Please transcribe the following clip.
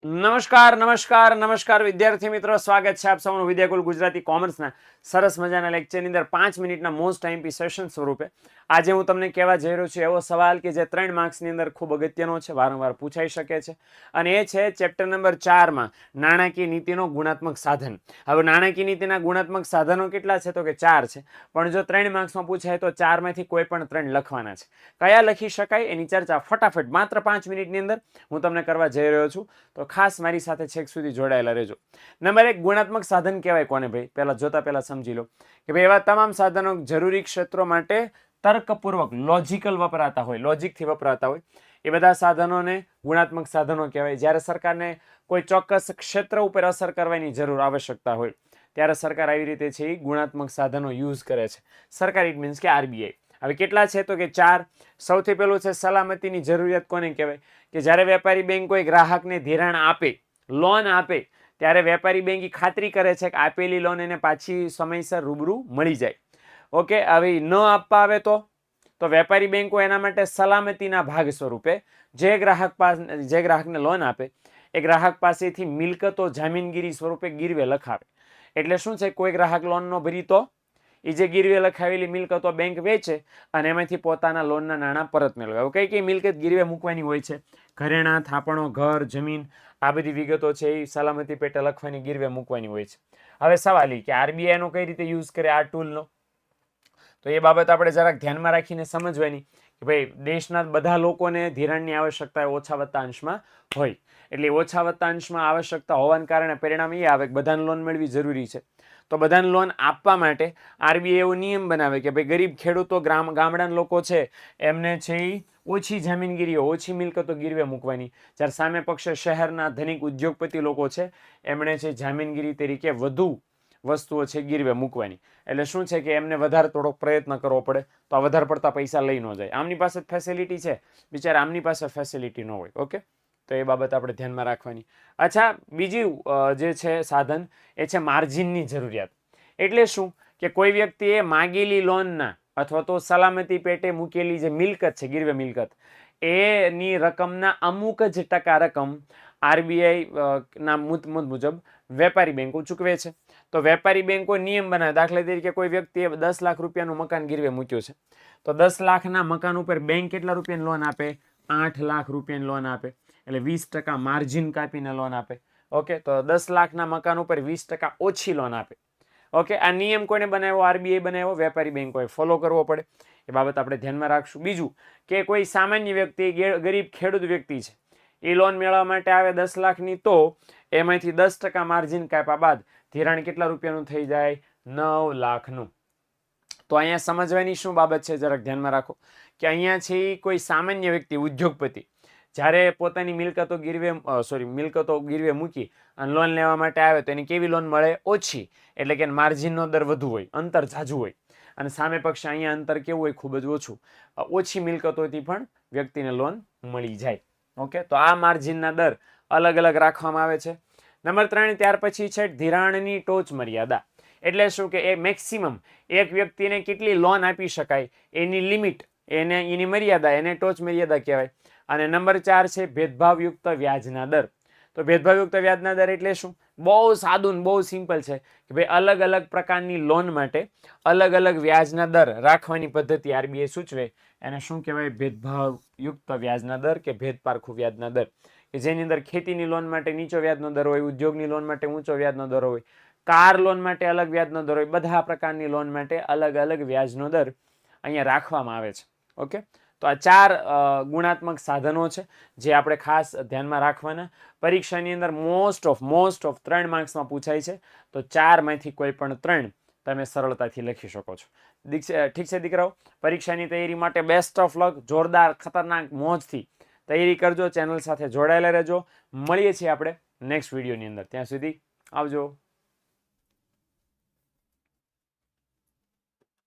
નમસ્કાર નમસ્કાર નમસ્કાર વિદ્યાર્થી મિત્રો, સ્વાગત છે આપ સૌનું વિદ્યાકુલ ગુજરાતી કોમર્સના સરસ મજાના લેક્ચરની અંદર 5 મિનિટના મોસ્ટ ટાઈમપી સેશન સ્વરૂપે આજે હું તમને કહેવા જઈ રહ્યો છું એવો સવાલ કે જે 3 માર્ક્સની અંદર ખૂબ અગત્યનો છે, વારંવાર પૂછાઈ શકે છે, અને એ છે ચેપ્ટર નંબર 4 માં નાણાકીય નીતિનો ગુણાત્મક સાધન. હવે નાણાકીય નીતિના ગુણાત્મક સાધનો કેટલા છે તો કે 4 છે, પણ જો 3 માર્ક્સમાં પૂછાય તો 4 માંથી કોઈ પણ 3 લખવાના છે. કયા લખી શકાય એની ચર્ચા ફટાફટ માત્ર 5 મિનિટની અંદર હું તમને કરવા જઈ રહ્યો છું, તો ખાસ મારી સાથે છેક સુધી જોડાયેલા રહેજો. નંબર 1, ગુણાત્મક સાધન કહેવાય કોને ભાઈ? પહેલા સમજી લો કે ભાઈ એવા તમામ સાધનો જરૂરી ક્ષેત્રો માટે તર્કપૂર્વક લોજિકલ વપરાતા હોય, લોજિકથી વપરાતા હોય, એ બધા સાધનોને ગુણાત્મક સાધનો કહેવાય. જ્યારે સરકારને કોઈ ચોક્કસ ક્ષેત્ર ઉપર અસર કરવાની જરૂર આવશ્યકતા હોય ત્યારે સરકાર આવી રીતે છે એ ગુણાત્મક સાધનો યુઝ કરે છે. સરકાર ઇટ મીન્સ કે આરબીઆઈ. હવે કેટલા છે તો કે 4. સૌથી પહેલું છે સલામતીની જરૂરિયાત. કોને કહેવાય? કે જ્યારે વેપારી બેંક કોઈ ગ્રાહકને ધિરાણ આપે, લોન આપે, ત્યારે વેપારી બેંક ખાતરી કરે છે કે આપેલી લોન એને પાછી સમયસર રૂબરૂ મળી જાય. ઓકે, હવે ન આપવા આવે તો વેપારી બેંકો એના માટે સલામતીના ભાગ સ્વરૂપે જે ગ્રાહકને લોન આપે એ ગ્રાહક પાસેથી મિલકતો જામીનગીરી સ્વરૂપે ગીરવે લખાવે. એટલે શું છે, કોઈ ગ્રાહક લોન નો ભરી તો એ જે ગીરવે લખાવેલી મિલકતો બેંક વેચે અને એમાંથી પોતાના લોનના નાણાં પરત મેળવે. કઈ કઈ મિલકત ગીરવે મૂકવાની હોય છે? ઘરેણાં, થાપણો, ઘર, જમીન, આ બધી વિગતો છે એ સલામતી પેટે લખવાની, ગીરવે મૂકવાની હોય છે. હવે સવાલ એ કે આરબીઆઈ નો કઈ રીતે યુઝ કરે આ ટૂલનો, તો એ બાબત આપણે જરાક ધ્યાનમાં રાખીને સમજવાની કે ભાઈ દેશના બધા લોકોને ધિરાણની આવશ્યકતા ઓછા વત્તા અંશમાં હોય. એટલે ઓછા વત્તા અંશમાં આવશ્યકતા હોવાને કારણે પરિણામ એ આવે કે બધાને લોન મેળવી જરૂરી છે. તો બધાને લોન આપવા માટે આરબીઆઈ એવો નિયમ બનાવે કે ભાઈ ગરીબ ખેડૂતો, ગામડાના લોકો છે એમને છે એ ઓછી જામીનગીરીઓ, ઓછી મિલકતો ગીરવે મૂકવાની. જ્યારે સામે પક્ષે શહેરના ધનિક ઉદ્યોગપતિ લોકો છે એમણે છે જામીનગીરી તરીકે વધુ વસ્તુઓ છે ગીરવે મૂકવાની. એટલે શું છે કે એમને વધારે થોડોક પ્રયત્ન કરવો પડે, તો આ વધારે પડતા પૈસા લઈ ન જાય. આમની પાસે ફેસિલિટી છે, બિચારા આમની પાસે ફેસિલિટી ન હોય. ઓકે, તો એ બાબત આપણે ધ્યાનમાં રાખવાની. અચ્છા, બીજું જે છે સાધન એ છે માર્જિનની જરૂરિયાત. એટલે શું કે કોઈ વ્યક્તિએ માગેલી લોનના અથવા તો સલામતી પેટે મૂકેલી જે મિલકત છે, ગીરવે મિલકત, એની રકમના અમુક જ ટકા રકમ આરબીઆઈ ના મુજબ વેપારી બેંકો ચૂકવે છે. તો વેપારી બેંકો નિયમ બનાવે. દાખલા તરીકે કોઈ વ્યક્તિએ 10 લાખ રૂપિયાનું મકાન ગીરવે મૂક્યું છે, તો 10 લાખના મકાન ઉપર બેંક કેટલા રૂપિયાની લોન આપે? 8 લાખ રૂપિયાની લોન આપે. એટલે 20% માર્જિન કાપીને લોન આપે. ઓકે, તો 10 લાખના મકાન ઉપર 20% ઓછી લોન આપે. ઓકે, આ નિયમ કોને બનાવ્યો? આરબીઆઈ બનાવ્યો. વેપારી બેંકોએ ફોલો કરવો પડે. એ બાબત આપણે ધ્યાનમાં રાખશું. બીજું કે કોઈ સામાન્ય વ્યક્તિ, ગરીબ ખેડૂત વ્યક્તિ છે, એ લોન મેળવવા માટે આવે 10 લાખની, તો એમાંથી 10% માર્જિન કાપ્યા બાદ ધિરાણ કેટલા રૂપિયાનું થઈ જાય? 9 લાખનું. તો અહીંયા સમજવાની શું બાબત છે જરાક ધ્યાનમાં રાખો કે અહીંયા છે કોઈ સામાન્ય વ્યક્તિ, ઉદ્યોગપતિ, જ્યારે પોતાની મિલકતો ગીરવે મૂકી અને લોન લેવા માટે આવે તો એની કેવી લોન મળે? ઓછી. એટલે કે માર્જિનનો દર વધુ હોય, અંતર ઝાઝું હોય. અને સામે પક્ષે અહીંયા અંતર કેવું હોય? ખૂબ જ ઓછું. ઓછી મિલકતોથી પણ વ્યક્તિને લોન મળી જાય. ઓકે, તો આ માર્જિનના દર અલગ અલગ રાખવામાં આવે છે. નંબર 3, ત્યાર પછી છે ધિરાણની ટોચ મર્યાદા. એટલે શું કે એ મેક્સિમમ એક વ્યક્તિને કેટલી લોન આપી શકાય એની લિમિટ, એની મર્યાદા, એને ટોચ મર્યાદા કહેવાય. અને નંબર 4 છે ભેદભાવયુક્ત વ્યાજના દર. તો ભેદભાવયુક્ત વ્યાજના દર એટલે શું? બહુ સાદું, બહુ સિમ્પલ છે કે ભાઈ અલગ અલગ પ્રકારની લોન માટે અલગ અલગ વ્યાજના દર રાખવાની પદ્ધતિ આરબીઆઈ સૂચવે. એને શું કહેવાય? ભેદભાવયુક્ત વ્યાજના દર કે ભેદપારખું વ્યાજના દર. કે જેની અંદર ખેતીની લોન માટે નીચો વ્યાજનો દર હોય, ઉદ્યોગની લોન માટે ઊંચો વ્યાજનો દર હોય, કાર લોન માટે અલગ વ્યાજનો દર હોય. બધા પ્રકારની લોન માટે અલગ અલગ વ્યાજનો દર અહીંયા રાખવામાં આવે છે. ઓકે, તો આ 4 ગુણાત્મક સાધનો છે જે આપણે ખાસ ધ્યાનમાં રાખવાના. પરીક્ષાની અંદર મોસ્ટ ઓફ 3 માર્ક્સમાં પૂછાય છે, તો 4 માંથી કોઈ પણ 3 તમે સરળતાથી લખી શકો છો. ઠીક છે દીકરાઓ, પરીક્ષાની તૈયારી માટે બેસ્ટ ઓફ લક. જોરદાર, ખતરનાક મોજથી તૈયારી કરજો. ચેનલ સાથે જોડાયેલા રહેજો. મળીએ છીએ આપણે નેક્સ્ટ વિડીયોની અંદર. ત્યાં સુધી આવજો.